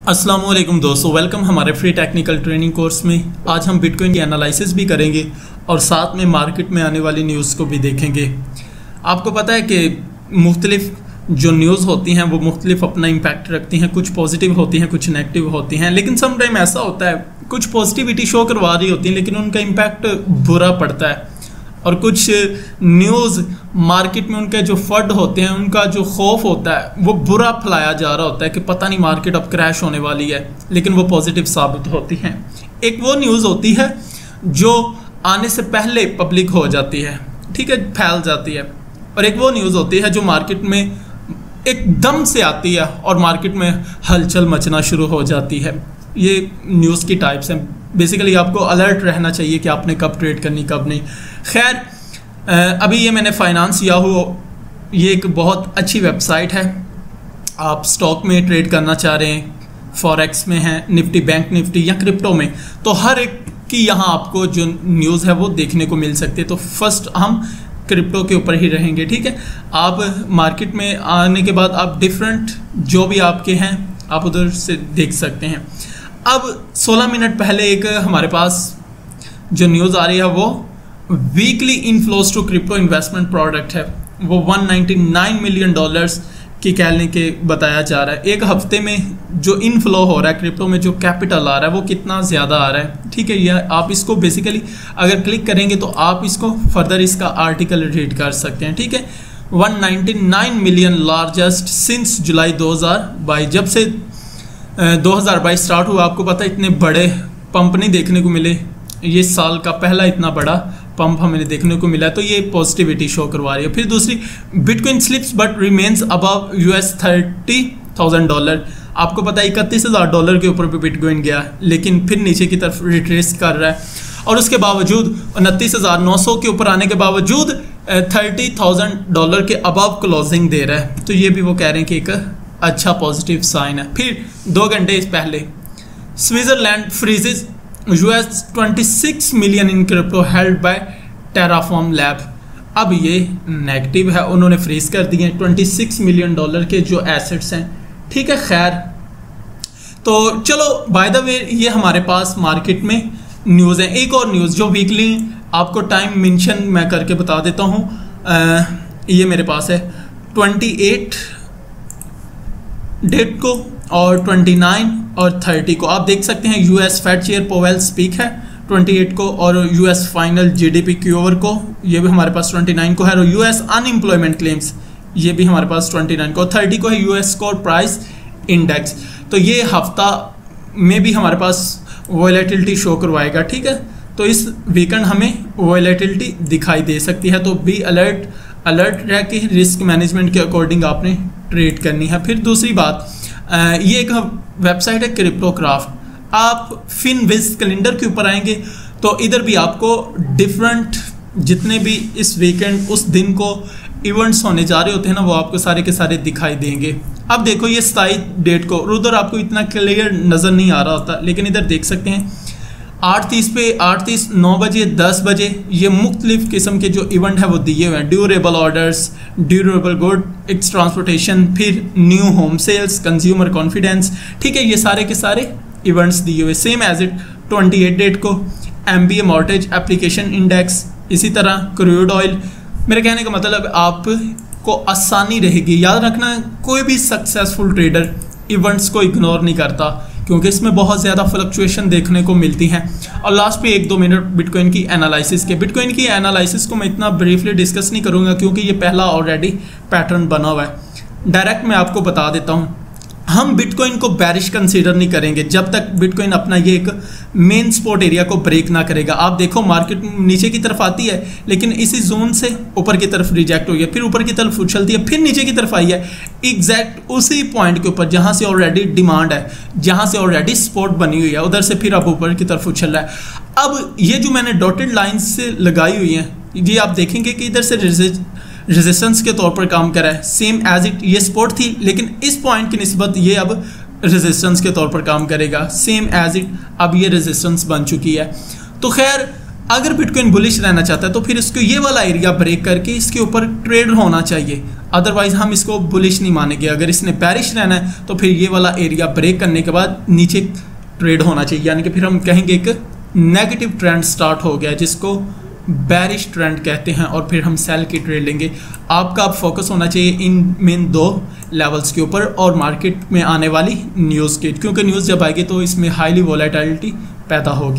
अस्सलाम वालेकुम दोस्तों, वेलकम हमारे फ्री टेक्निकल ट्रेनिंग कोर्स में। आज हम बिटकॉइन की एनालिसिस भी करेंगे और साथ में मार्केट में आने वाली न्यूज़ को भी देखेंगे। आपको पता है कि मुख्तलिफ जो न्यूज़ होती हैं वो मुख्तलिफ अपना इम्पैक्ट रखती हैं। कुछ पॉजिटिव होती हैं, कुछ नेगेटिव होती हैं, लेकिन सम टाइम ऐसा होता है कुछ पॉजिटिविटी शो करवा रही होती है लेकिन उनका इम्पैक्ट बुरा पड़ता है। और कुछ न्यूज़ मार्केट में उनके जो फंड होते हैं, उनका जो खौफ होता है वो बुरा फैलाया जा रहा होता है कि पता नहीं मार्केट अब क्रैश होने वाली है, लेकिन वो पॉजिटिव साबित होती हैं। एक वो न्यूज़ होती है जो आने से पहले पब्लिक हो जाती है, ठीक है, फैल जाती है। और एक वो न्यूज़ होती है जो मार्केट में एकदम से आती है और मार्केट में हलचल मचना शुरू हो जाती है। ये न्यूज़ की टाइप्स हैं। बेसिकली आपको अलर्ट रहना चाहिए कि आपने कब ट्रेड करनी कब नहीं। खैर, अभी ये मैंने फाइनेंस याहू, ये एक बहुत अच्छी वेबसाइट है। आप स्टॉक में ट्रेड करना चाह रहे हैं, फॉरेक्स में हैं, निफ्टी, बैंक निफ्टी या क्रिप्टो में, तो हर एक की यहाँ आपको जो न्यूज़ है वो देखने को मिल सकती है। तो फर्स्ट हम क्रिप्टो के ऊपर ही रहेंगे, ठीक है। आप मार्केट में आने के बाद आप डिफरेंट जो भी आपके हैं आप उधर से देख सकते हैं। अब 16 मिनट पहले एक हमारे पास जो न्यूज़ आ रही है वो weekly inflows to crypto investment product है। वो $199 मिलियन की कहने के बताया जा रहा है। एक हफ्ते में जो इनफ्लो हो रहा है क्रिप्टो में, जो कैपिटल आ रहा है वो कितना ज़्यादा आ रहा है, ठीक है। यह आप इसको बेसिकली अगर क्लिक करेंगे तो आप इसको फर्दर इसका आर्टिकल रीड कर सकते हैं, ठीक है। 199 मिलियन लार्जेस्ट सिंस जुलाई 2022। जब से 2022 स्टार्ट हुआ, आपको पता है इतने बड़े पंप नहीं देखने को मिले। ये साल का पहला इतना बड़ा पंप हमें देखने को मिला, तो ये पॉजिटिविटी शो करवा रही है। फिर दूसरी, bitcoin slips but remains above $30,000। आपको पता है $31,000 के ऊपर भी बिटकॉइन गया, लेकिन फिर नीचे की तरफ रिट्रेस कर रहा है। और उसके बावजूद 29,900 के ऊपर आने के बावजूद $30,000 के अबव क्लोजिंग दे रहा है। तो ये भी वो कह रहे हैं कि एक अच्छा पॉजिटिव साइन है। फिर 2 घंटे पहले Switzerland फ्रीजेज $26 million in crypto held by Terraform lab. अब ये नेगेटिव है, उन्होंने फ्रीज कर दिए $26 मिलियन के जो एसेट्स हैं, ठीक है। खैर, तो चलो बाय द वे ये हमारे पास मार्केट में न्यूज़ है। एक और न्यूज़ जो वीकली आपको टाइम मेंशन मैं करके बता देता हूँ। ये मेरे पास है 28 डेट को और 29 और 30 को। आप देख सकते हैं US Fed chair Powell speak है 28 को, और यूएस फाइनल जीडीपी क्यूओवर को ये भी हमारे पास 29 को है, और यूएस अनएम्प्लॉयमेंट क्लेम्स ये भी हमारे पास 29 को, 30 को है यूएस कोर प्राइस इंडेक्स। तो ये हफ्ता में भी हमारे पास वॉलेटिलिटी शो करवाएगा, ठीक है। तो इस वीकेंड हमें वॉलेटिलिटी दिखाई दे सकती है, तो बी अलर्ट रह के रिस्क मैनेजमेंट के अकॉर्डिंग आपने ट्रेड करनी है। फिर दूसरी बात, ये एक वेबसाइट है क्रिप्टोक्राफ्ट। आप फिनविज कैलेंडर के ऊपर आएंगे तो इधर भी आपको डिफरेंट जितने भी इस वीकेंड उस दिन को इवेंट्स होने जा रहे होते हैं ना, वो आपको सारे के सारे दिखाई देंगे। अब देखो ये 27 डेट को, उधर आपको इतना क्लियर नज़र नहीं आ रहा होता, लेकिन इधर देख सकते हैं 8:30 पे 8:30, 9 बजे, 10 बजे ये मुख्तलिफ किस्म के जो इवेंट है वो दिए हुए हैं। Durable orders, durable good ex transportation, फिर new home sales, consumer confidence, ठीक है। ये सारे के सारे इवेंट्स दिए हुए। सेम एज इट 28 डेट को MBA मॉर्गेज एप्लीकेशन इंडेक्स, इसी तरह क्रूड ऑयल। मेरे कहने का मतलब आपको आसानी रहेगी। याद रखना, कोई भी सक्सेसफुल ट्रेडर इवेंट्स को इग्नोर नहीं करता, क्योंकि इसमें बहुत ज़्यादा फ्लक्चुएशन देखने को मिलती हैं। और लास्ट पे 1-2 मिनट बिटकॉइन की एनालिसिस के। बिटकॉइन की एनालिसिस को मैं इतना ब्रीफली डिस्कस नहीं करूँगा क्योंकि ये पहला ऑलरेडी पैटर्न बना हुआ है। डायरेक्ट मैं आपको बता देता हूँ, हम बिटकॉइन को बेरिश कंसीडर नहीं करेंगे जब तक बिटकॉइन अपना ये एक मेन सपोर्ट एरिया को ब्रेक ना करेगा। आप देखो मार्केट नीचे की तरफ आती है, लेकिन इसी जोन से ऊपर की तरफ रिजेक्ट हुई है, फिर ऊपर की तरफ उछलती है, फिर नीचे की तरफ आई है, एग्जैक्ट उसी पॉइंट के ऊपर जहां से ऑलरेडी डिमांड है, जहां से ऑलरेडी सपोर्ट बनी हुई है, उधर से फिर अब ऊपर की तरफ उछल रहा है। अब ये जो मैंने डॉटेड लाइन से लगाई हुई है, ये आप देखेंगे कि इधर से रेजिस्टेंस के तौर पर काम कर रहा है। सेम एज इट ये सपोर्ट थी, लेकिन इस पॉइंट की निस्बत ये अब रेजिस्टेंस के तौर पर काम करेगा। सेम एज इट अब ये रेजिस्टेंस बन चुकी है। तो खैर अगर बिटकॉइन बुलिश रहना चाहता है तो फिर इसको ये वाला एरिया ब्रेक करके इसके ऊपर ट्रेड होना चाहिए, अदरवाइज हम इसको बुलिश नहीं मानेंगे। अगर इसने बेरिश रहना है तो फिर ये वाला एरिया ब्रेक करने के बाद नीचे ट्रेड होना चाहिए, यानी कि फिर हम कहेंगे एक नेगेटिव ट्रेंड स्टार्ट हो गया जिसको बेरिश ट्रेंड कहते हैं, और फिर हम सेल की ट्रेड लेंगे। आपका अब फोकस होना चाहिए इन मेन 2 लेवल्स के ऊपर और मार्केट में आने वाली न्यूज़ के, क्योंकि न्यूज़ जब आएगी तो इसमें हाईली वोलेटिलिटी पैदा होगी।